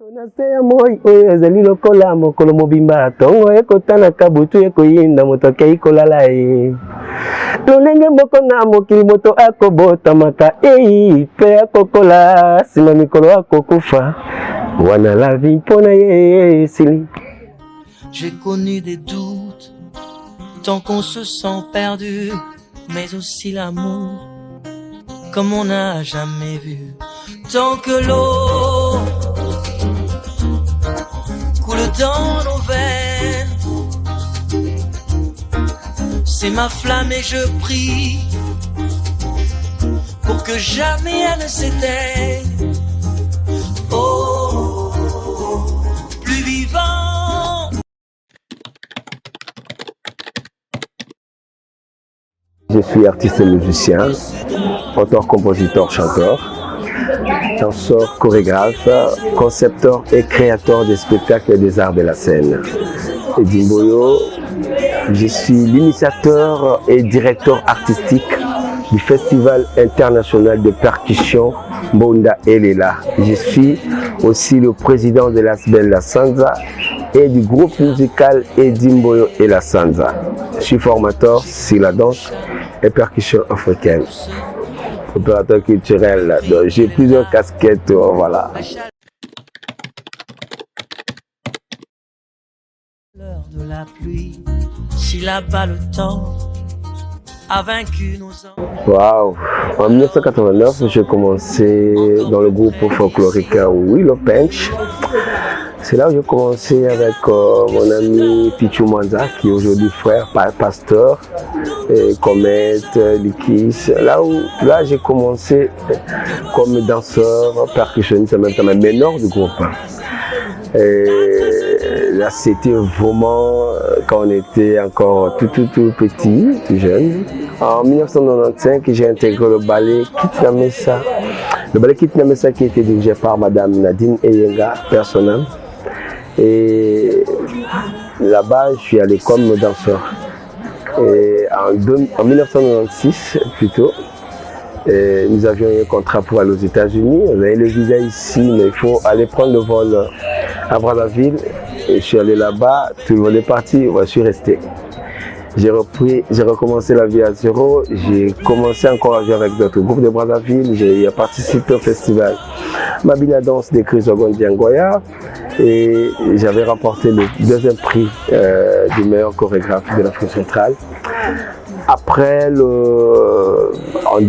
Tonasea moi oyo ezali lokola mokolo mobimba tongo ekotana kabutu ekoyinda moto akei kolala ye lolenge moko na mokili moto akobotamaka pe akokola nsima mikolo akokufa wana la vie mpona ye esili. J'ai connu des doutes tant qu'on se sent perdu, mais aussi l'amour comme on n'a jamais vu. Tant que l'eau coule dans nos veines, c'est ma flamme et je prie pour que jamais elle ne s'éteigne. Oh, plus vivant. Je suis artiste et musicien, auteur, compositeur, chanteur, danseur, chorégraphe, concepteur et créateur des spectacles et des arts de la scène. Et Dimboyo, je suis l'initiateur et directeur artistique du Festival international de percussion Mbonda Elela. Je suis aussi le président de l'Asbel La Sanza et du groupe musical Edimboyo et La Sanza. Je suis formateur sur la danse et percussion africaine. Opérateur culturel, donc j'ai plusieurs casquettes, voilà. L'heure de la pluie, si là-bas le temps a vaincu nos ans. Waouh! En 1989, j'ai commencé dans le groupe folklorique Willow Pench. C'est là où j'ai commencé avec mon ami Pichou Manza, qui est aujourd'hui frère, pasteur, et Comet, Likis. Là j'ai commencé comme danseur, percussionniste, en même temps, meneur du groupe. Et là c'était vraiment quand on était encore tout petit, tout jeune. En 1995, j'ai intégré le ballet Kitnamessa. Le ballet Kitnamessa qui était dirigé par Madame Nadine Eyenga, personnelle. Et là-bas, je suis allé comme danseur. Et en 1996, plutôt, nous avions un contrat pour aller aux États-Unis. On avait le visa ici, mais il faut aller prendre le vol à Brazzaville. Et je suis allé là-bas, tout le monde est parti, je suis resté. J'ai recommencé la vie à zéro. J'ai commencé encore à jouer avec d'autres groupes de Brazzaville. J'ai participé au festival Mabina Danse des Chrysogones d'Angoya. Et j'avais remporté le deuxième prix du meilleur chorégraphe de l'Afrique centrale. Après, en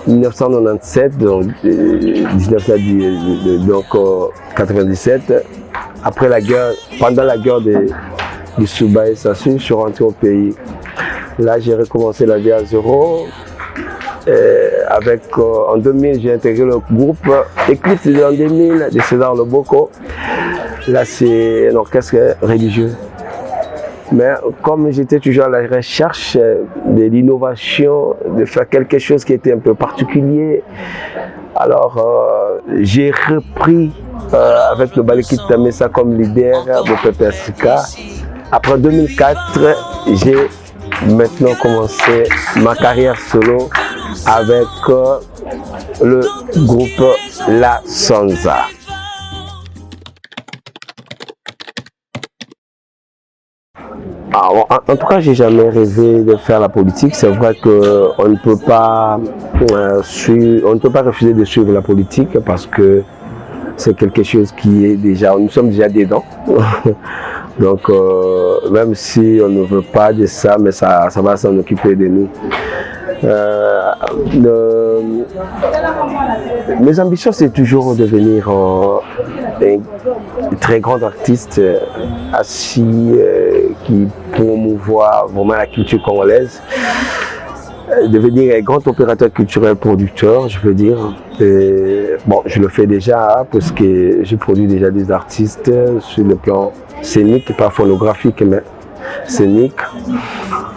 1997, donc 1997, après la guerre, pendant la guerre du Souba et Sassou, je suis rentré au pays. Là, j'ai recommencé la vie à zéro. En 2000, j'ai intégré le groupe Eclipse en 2000 de César Loboko. Là, c'est un orchestre religieux. Mais comme j'étais toujours à la recherche de l'innovation, de faire quelque chose qui était un peu particulier, alors j'ai repris avec le ballet Kitnamessa comme leader de PPSK. Après 2004, j'ai maintenant commencé ma carrière solo avec le groupe La Sanza. Alors, en tout cas, j'ai jamais rêvé de faire la politique. C'est vrai qu'on ne peut pas refuser de suivre la politique parce que c'est quelque chose qui est déjà, nous sommes déjà dedans. Donc, même si on ne veut pas de ça, mais ça va s'en occuper de nous. Mes ambitions, c'est toujours devenir un très grand artiste assis qui promouvoit vraiment la culture congolaise. Devenir un grand opérateur culturel producteur, je veux dire. Bon, je le fais déjà parce que je produis déjà des artistes sur le plan scénique, pas phonographique, mais scénique.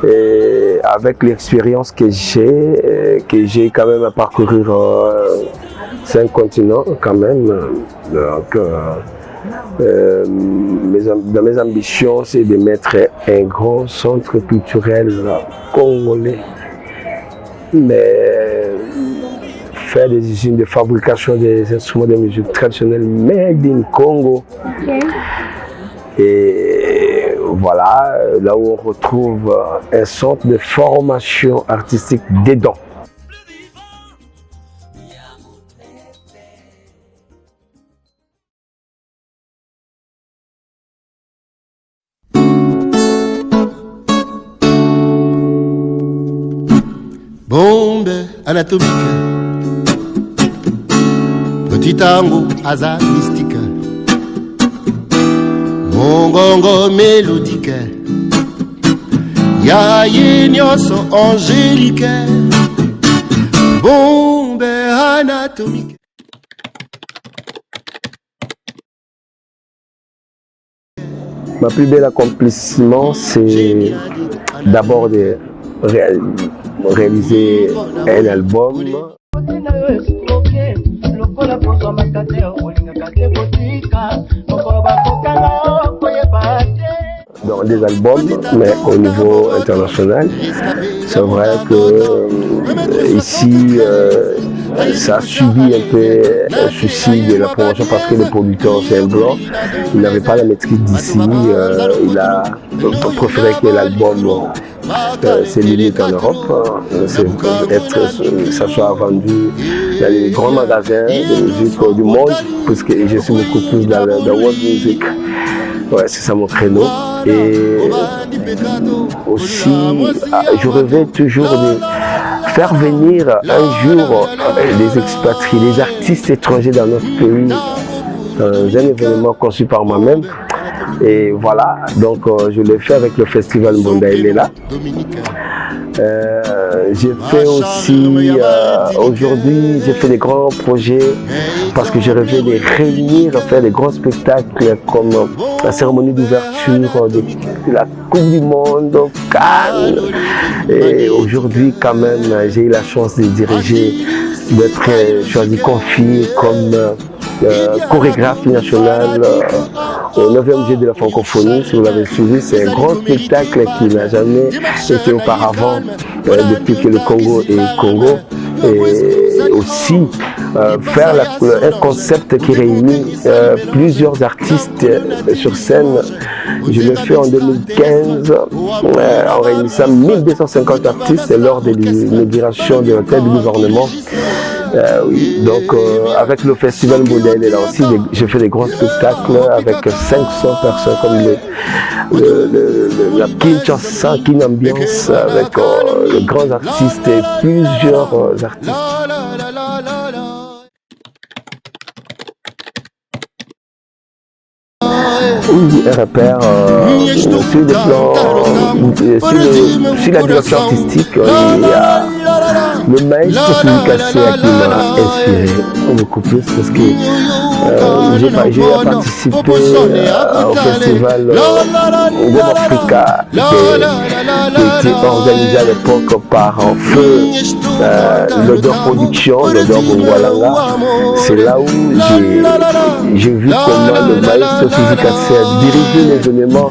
Et avec l'expérience que j'ai quand même à parcourir 5 continents quand même. Donc, dans mes ambitions, c'est de mettre un grand centre culturel congolais. Mais faire des usines de fabrication des instruments de musique traditionnels made in Congo. Et voilà, là où on retrouve un centre de formation artistique dedans. Bombe anatomique, petit tango hasard mystique, mongongo mélodique, yaye nyonso angélique, bombe anatomique. Ma plus bel accomplissement, c'est d'abord de réaliser un album. Dans des albums, mais au niveau international. C'est vrai que ici, ça a subi un peu un souci de la promotion parce que le producteur, c'est un blanc, il n'avait pas la maîtrise d'ici, il a préféré que l'album c'est limite en Europe, ça soit vendu dans les grands magasins de musique du monde, puisque je suis beaucoup plus dans la world music. Ouais, c'est ça mon créneau. Et aussi, je rêvais toujours de faire venir un jour des expatriés, des artistes étrangers dans notre pays, dans un événement conçu par moi-même. Et voilà, donc je l'ai fait avec le festival Mbonda Elela. J'ai fait aussi, aujourd'hui, j'ai fait des grands projets parce que j'ai rêvé de réunir, faire des grands spectacles comme la cérémonie d'ouverture de la Coupe du Monde, Cannes. Et aujourd'hui, quand même, j'ai eu la chance de diriger, d'être choisi, confié comme chorégraphe national au 9e Jeu de la francophonie. Si vous l'avez suivi, c'est un grand spectacle qui n'a jamais été auparavant depuis que le Congo est Congo. Et aussi faire un concept qui réunit plusieurs artistes sur scène. Je l'ai fait en 2015 en réunissant 1250 artistes lors de l'inauguration de l'hôtel du gouvernement. Oui, donc avec le festival Mbonda Elela aussi, j'ai fait des grands spectacles avec 500 personnes comme la Kinshasa, Kin Ambiance, avec de grands artistes et plusieurs artistes. Oui, un repère sur le plan, sur la direction artistique, il y a le maestro Suzy Kassé qui m'a inspiré beaucoup plus parce que j'ai participé au festival Web Africa qui était organisé à l'époque par Feu, l'Odeur Production, l'Odeur Bongwalanga. C'est là où j'ai vu comment le maestro Suzy Kassé a dirigé les événements.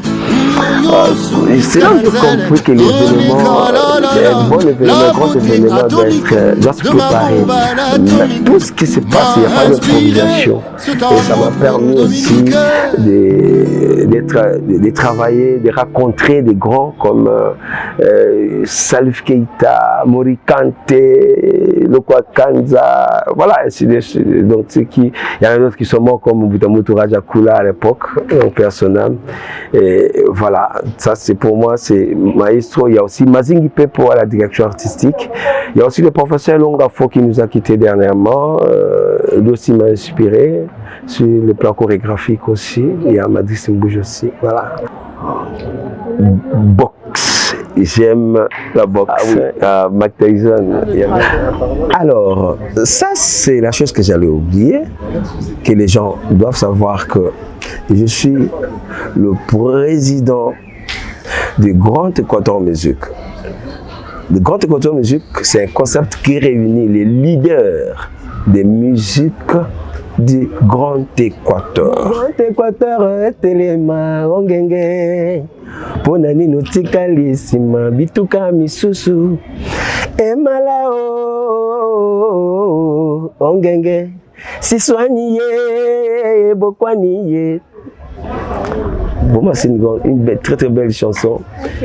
C'est là où j'ai compris que l'événement, un bon événement, un grand événement doit se préparer. Mais tout ce qui se passe, il n'y a pas d'improvisation. Et ça m'a permis aussi de travailler, de rencontrer des grands comme Salif Keita, Mori Kanté, Lokwa Kanza, voilà, ainsi de suite. Donc, il y en a d'autres qui sont morts comme Butamutu Rajakula à l'époque, en personnel. Et voilà, ça c'est pour moi, c'est maestro. Il y a aussi Mazingi Pepo à la direction artistique. Il y a aussi le professeur Longafo qui nous a quittés dernièrement. Lui aussi m'a inspiré sur le plan chorégraphique aussi. Il y a Madris Mbouj aussi. Voilà. Boxe. J'aime la boxe. Ah oui. Mike Tyson. Alors, ça c'est la chose que j'allais oublier, que les gens doivent savoir que je suis le président du Grand Équateur Musique. Le Grand Équateur Musique, c'est un concept qui réunit les leaders des musiques du Grand Équateur. Grand Équateur, Telema, Ongenge, Ponani Notikalisima, Bituka Misusu. Emalao, ongenge, si soigné, bokwaniye. Vraiment, c'est très très belle chanson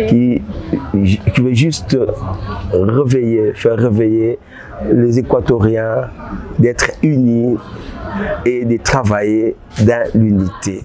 qui veut juste faire réveiller les Équatoriens d'être unis et de travailler dans l'unité.